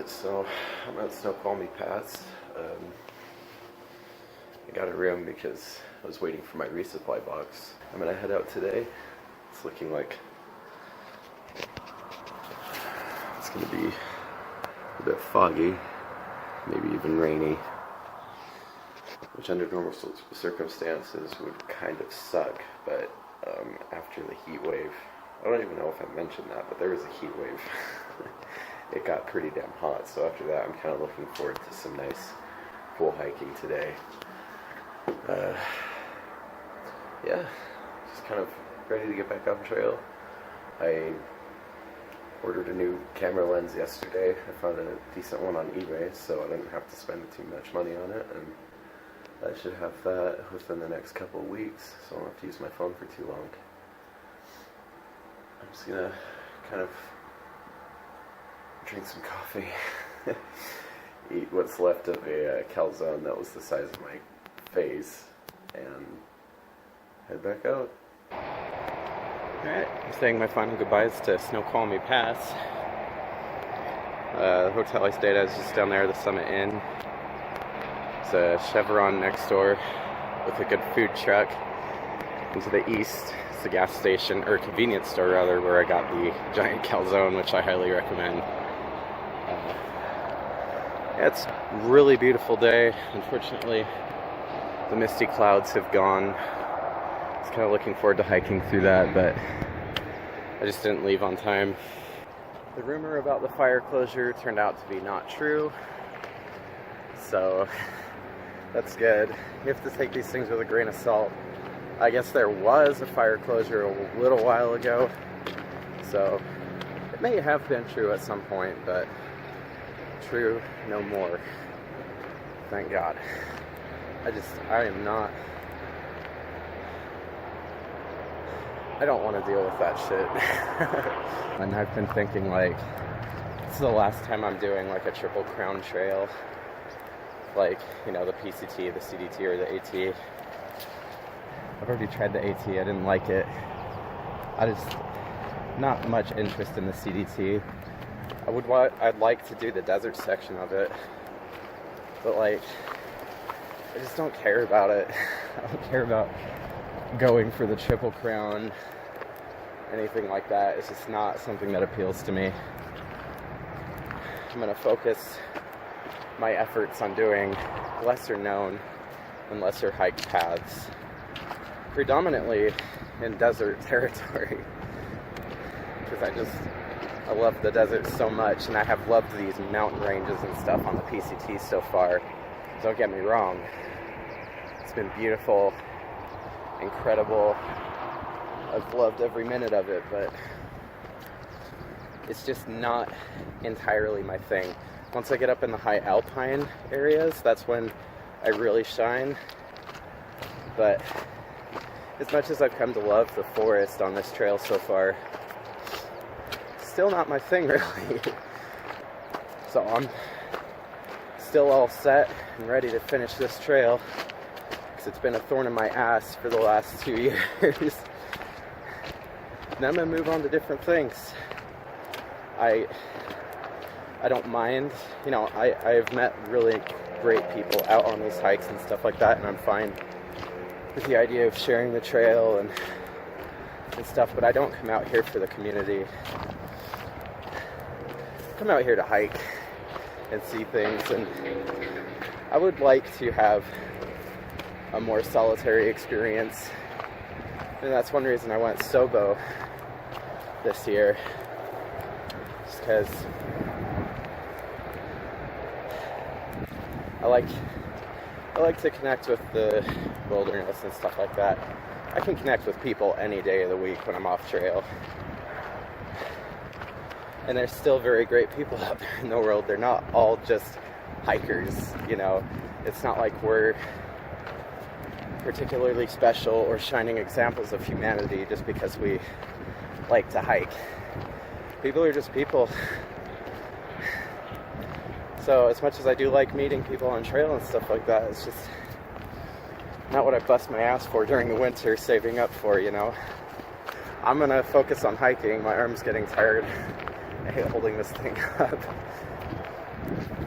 Alright, so I'm at Snoqualmie Pass. I got a room because I was waiting for my resupply box. I'm gonna head out today. It's looking like it's gonna be a bit foggy, maybe even rainy, which under normal circumstances would kind of suck, but after the heat wave, I don't even know if I mentioned that, but there was a heat wave. It got pretty damn hot, so after that I'm kind of looking forward to some nice pool hiking today. Yeah, just kind of ready to get back on trail. I ordered a new camera lens yesterday. I found a decent one on eBay, so I didn't have to spend too much money on it, and I should have that within the next couple of weeks, so I don't have to use my phone for too long. I'm just gonna kind of drink some coffee, eat what's left of a calzone that was the size of my face, and head back out. Alright, I'm saying my final goodbyes to Snoqualmie Pass. The hotel I stayed at is just down there, the Summit Inn. It's a Chevron next door with a good food truck. And to the east, it's the gas station, or convenience store rather, where I got the giant calzone, which I highly recommend. Yeah, it's a really beautiful day. Unfortunately, the misty clouds have gone. I was kind of looking forward to hiking through that, but I just didn't leave on time. The rumor about the fire closure turned out to be not true, so that's good. You have to take these things with a grain of salt. I guess there was a fire closure a little while ago, so it may have been true at some point, but true no more. Thank God. I don't want to deal with that shit. And I've been thinking, like, this is the last time I'm doing like a Triple Crown trail, like, you know, the PCT, the CDT, or the AT. I've already tried the AT, I didn't like it. Not much interest in the CDT. I'd like to do the desert section of it, but like, I just don't care about it. I don't care about going for the Triple Crown, anything like that. It's just not something that appeals to me. I'm going to focus my efforts on doing lesser known and lesser hiked paths, predominantly in desert territory, because I love the desert so much, and I have loved these mountain ranges and stuff on the PCT so far. Don't get me wrong, it's been beautiful, incredible. I've loved every minute of it, but it's just not entirely my thing. Once I get up in the high alpine areas, that's when I really shine. But as much as I've come to love the forest on this trail so far, still not my thing, really. So I'm still all set and ready to finish this trail, because it's been a thorn in my ass for the last 2 years. And I'm gonna move on to different things. I don't mind, you know, I've met really great people out on these hikes and stuff like that, and I'm fine with the idea of sharing the trail and stuff, but I don't come out here for the community. I come out here to hike and see things, and I would like to have a more solitary experience, and that's one reason I went SOBO this year, just because I like to connect with the wilderness and stuff like that. I can connect with people any day of the week when I'm off trail. And there's still very great people out there in the world. They're not all just hikers, you know. It's not like we're particularly special or shining examples of humanity just because we like to hike. People are just people. So as much as I do like meeting people on trail and stuff like that, it's just not what I bust my ass for during the winter saving up for, you know. I'm gonna focus on hiking. My arm's getting tired. I hate holding this thing up.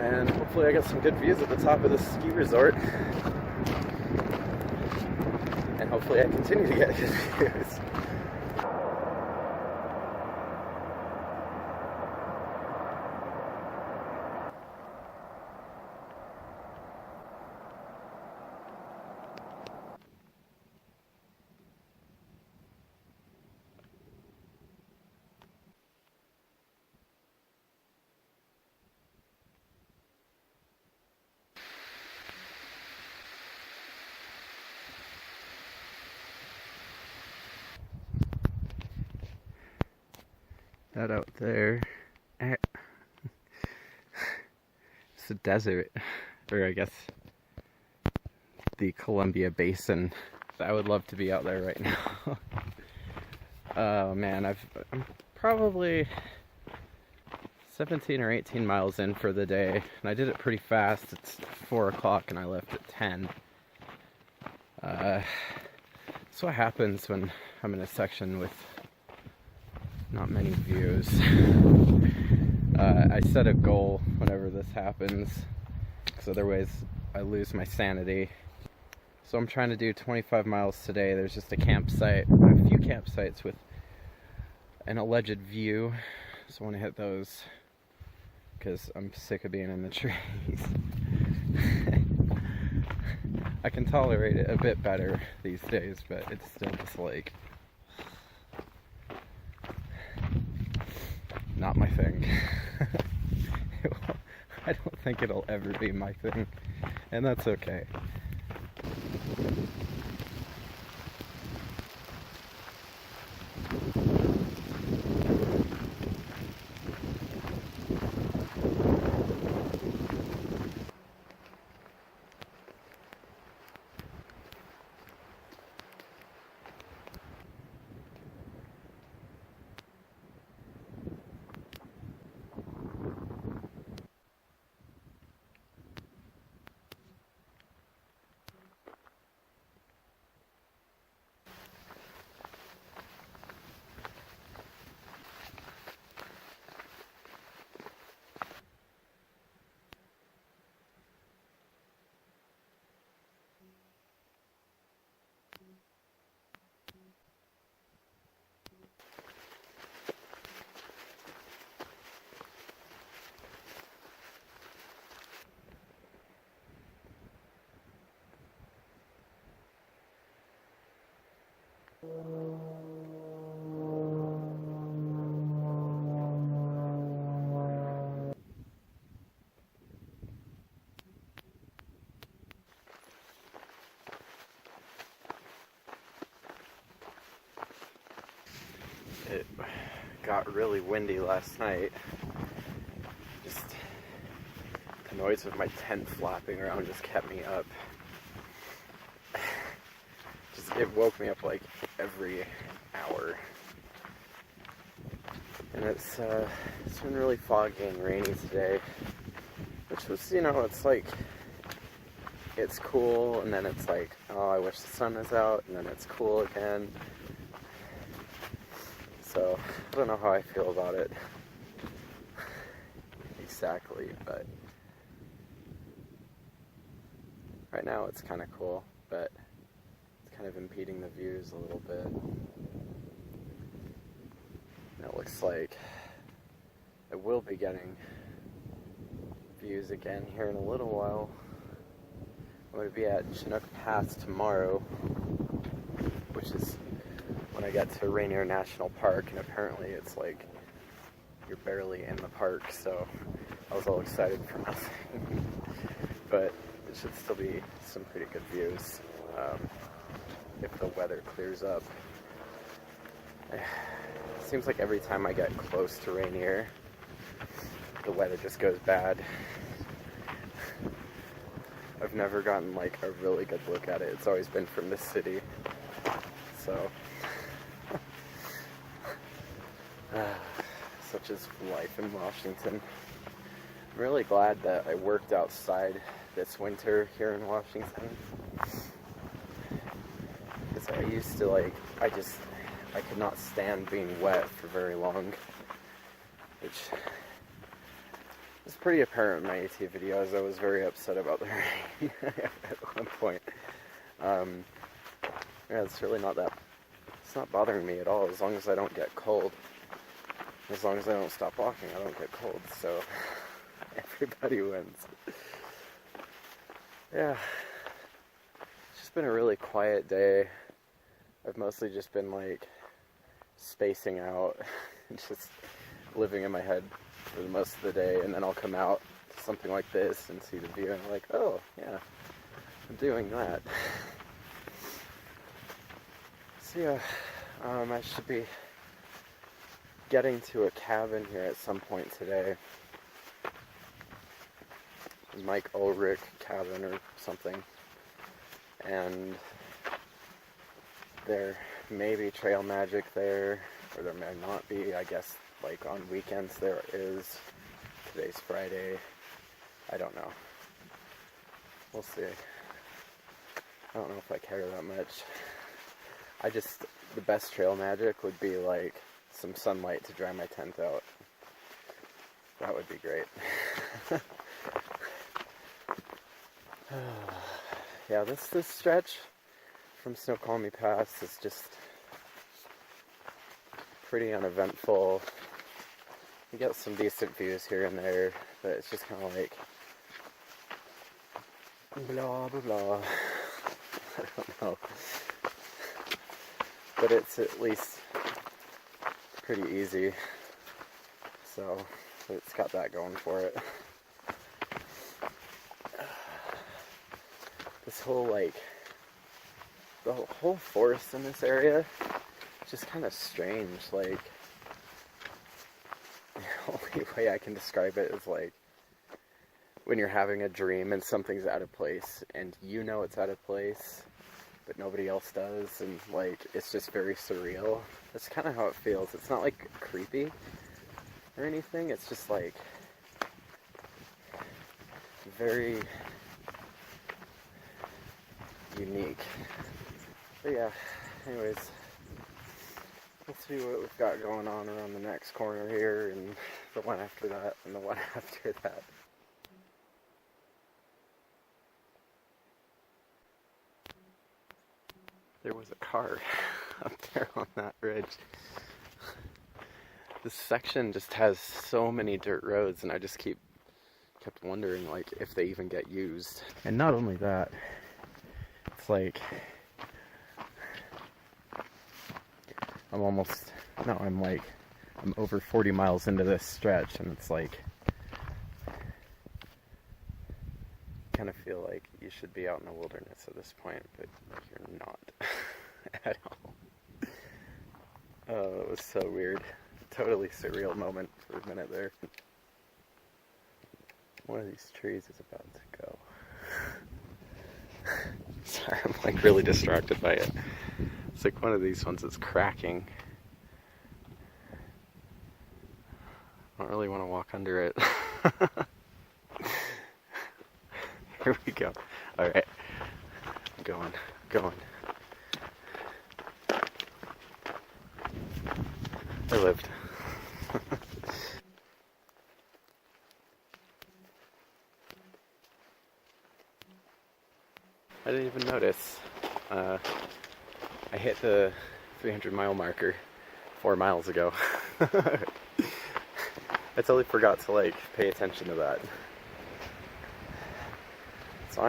And hopefully I get some good views at the top of this ski resort. And hopefully I continue to get good views. That out there, it's a desert, or I guess the Columbia Basin. I would love to be out there right now. Oh man, I'm probably 17 or 18 miles in for the day, and I did it pretty fast. It's 4 o'clock and I left at 10. That's what happens when I'm in a section with not many views. I set a goal whenever this happens, because otherwise I lose my sanity. So I'm trying to do 25 miles today. There's just a campsite, a few campsites with an alleged view, so I want to hit those because I'm sick of being in the trees. I can tolerate it a bit better these days, but it's still just like not my thing. I don't think it'll ever be my thing, and that's okay. It got really windy last night. Just the noise of my tent flapping around just kept me up. It woke me up like every hour. And it's been really foggy and rainy today, which was, it's like, it's cool, and then it's like, oh, I wish the sun was out, and then it's cool again. So, I don't know how I feel about it exactly, but right now it's kind of cool, but kind of impeding the views a little bit. And it looks like I will be getting views again here in a little while. I'm going to be at Chinook Pass tomorrow, which is when I get to Rainier National Park, and apparently it's like you're barely in the park, so I was all excited for nothing. But it should still be some pretty good views. If the weather clears up. It seems like every time I get close to Rainier, the weather just goes bad. I've never gotten like a really good look at it. It's always been from the city. So, such is life in Washington. I'm really glad that I worked outside this winter here in Washington. I used to I could not stand being wet for very long, which It's pretty apparent in my AT videos. I was very upset about the rain at one point. Yeah, it's really not that, it's not bothering me at all, as long as I don't get cold. As long as I don't stop walking, I don't get cold, so everybody wins. Yeah, it's just been a really quiet day. I've mostly just been like spacing out, just living in my head for the most of the day, and then I'll come out to something like this and see the view, and I'm like, oh, yeah, I'm doing that. So yeah, I should be getting to a cabin here at some point today. Mike Ulrich cabin or something. And there may be trail magic there, or there may not be. I guess like on weekends there is. Today's Friday. I don't know. We'll see. I don't know if I care that much. The best trail magic would be like some sunlight to dry my tent out. That would be great. Yeah, this stretch from Snoqualmie Pass is just pretty uneventful. You get some decent views here and there, but it's just kind of like blah blah blah. I don't know. But it's at least pretty easy, so it's got that going for it. This whole the whole forest in this area is just kind of strange. Like, the only way I can describe it is like when you're having a dream and something's out of place, and you know it's out of place, but nobody else does, and like it's just very surreal. That's kind of how it feels. It's not like creepy or anything, it's just like very unique. But yeah, anyways, let's see what we've got going on around the next corner here, and the one after that, and the one after that. There was a car up there on that ridge. This section just has so many dirt roads, and I just kept wondering like if they even get used. And not only that, it's like I'm over 40 miles into this stretch, and it's like kind of feel like you should be out in the wilderness at this point, but you're not at all. Oh, it was so weird. Totally surreal moment for a minute there. One of these trees is about to go. Sorry, I'm like really distracted by it. It's like one of these ones that's cracking. I don't really want to walk under it. Here we go. Alright. Going. I lived. I didn't even notice. I hit the 300-mile marker 4 miles ago. I totally forgot to like pay attention to that. So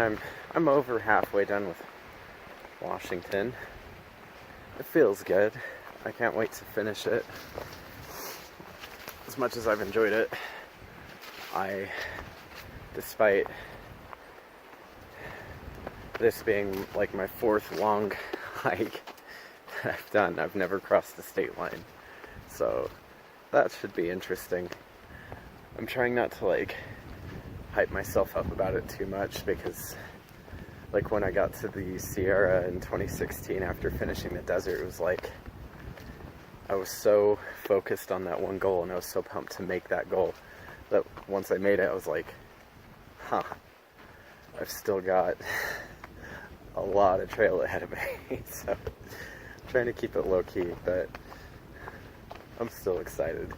I'm over halfway done with Washington. It feels good. I can't wait to finish it. As much as I've enjoyed it, despite this being like my 4th long hike that I've done, I've never crossed the state line. So that should be interesting. I'm trying not to like hype myself up about it too much, because like when I got to the Sierra in 2016 after finishing the desert, it was like I was so focused on that one goal, and I was so pumped to make that goal, that once I made it I was like, huh, I've still got a lot of trail ahead of me. So I'm trying to keep it low key, but I'm still excited.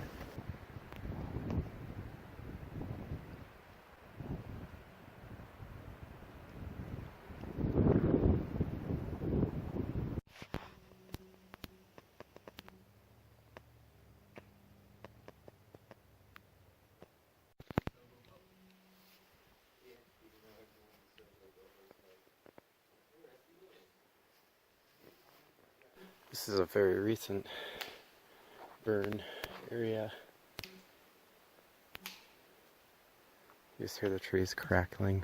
This is a very recent burn area. You just hear the trees crackling.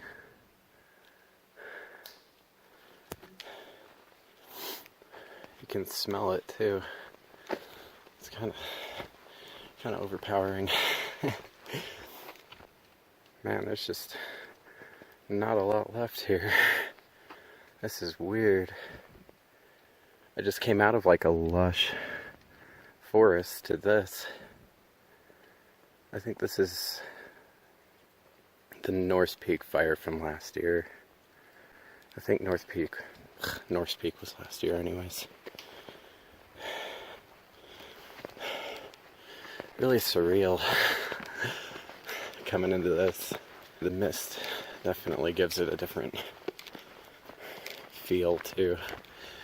You can smell it too. It's kind of overpowering. Man, there's just not a lot left here. This is weird. I just came out of like a lush forest to this. I think this is the North Peak fire from last year. I think North Peak was last year anyways. Really surreal coming into this. The mist definitely gives it a different feel too.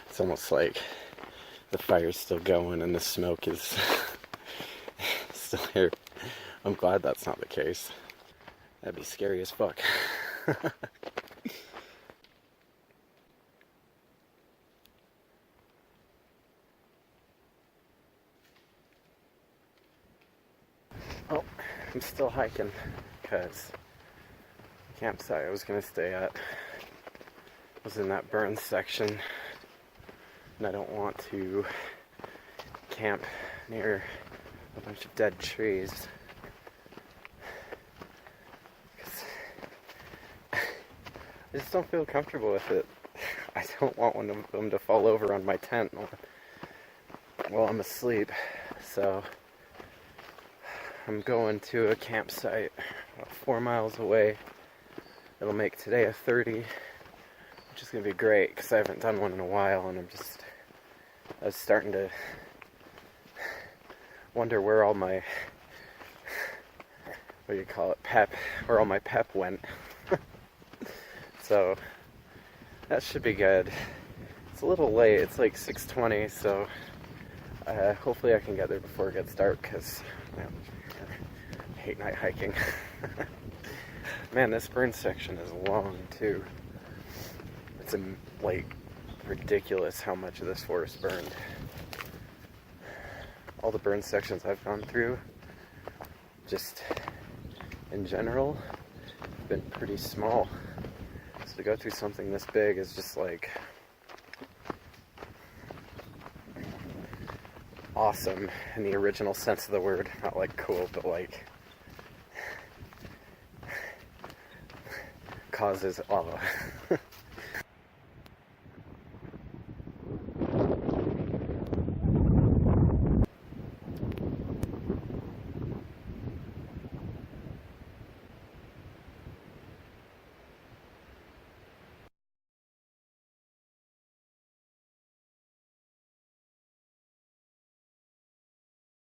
It's almost like the fire's still going and the smoke is still here. I'm glad that's not the case. That'd be scary as fuck. Oh, I'm still hiking because the campsite I was gonna stay at was in that burn section, and I don't want to camp near a bunch of dead trees. I just don't feel comfortable with it. I don't want one of them to fall over on my tent while I'm asleep. So I'm going to a campsite about 4 miles away. It'll make today a 30, which is going to be great because I haven't done one in a while, and I was starting to wonder where all my, what do you call it, where all my pep went. So that should be good. It's a little late, it's like 6:20, so hopefully I can get there before it gets dark, because I hate night hiking. Man, this burn section is long too. It's like ridiculous how much of this forest burned. All the burn sections I've gone through, just in general, have been pretty small. So to go through something this big is just like awesome in the original sense of the word. Not like cool, but like causes awe.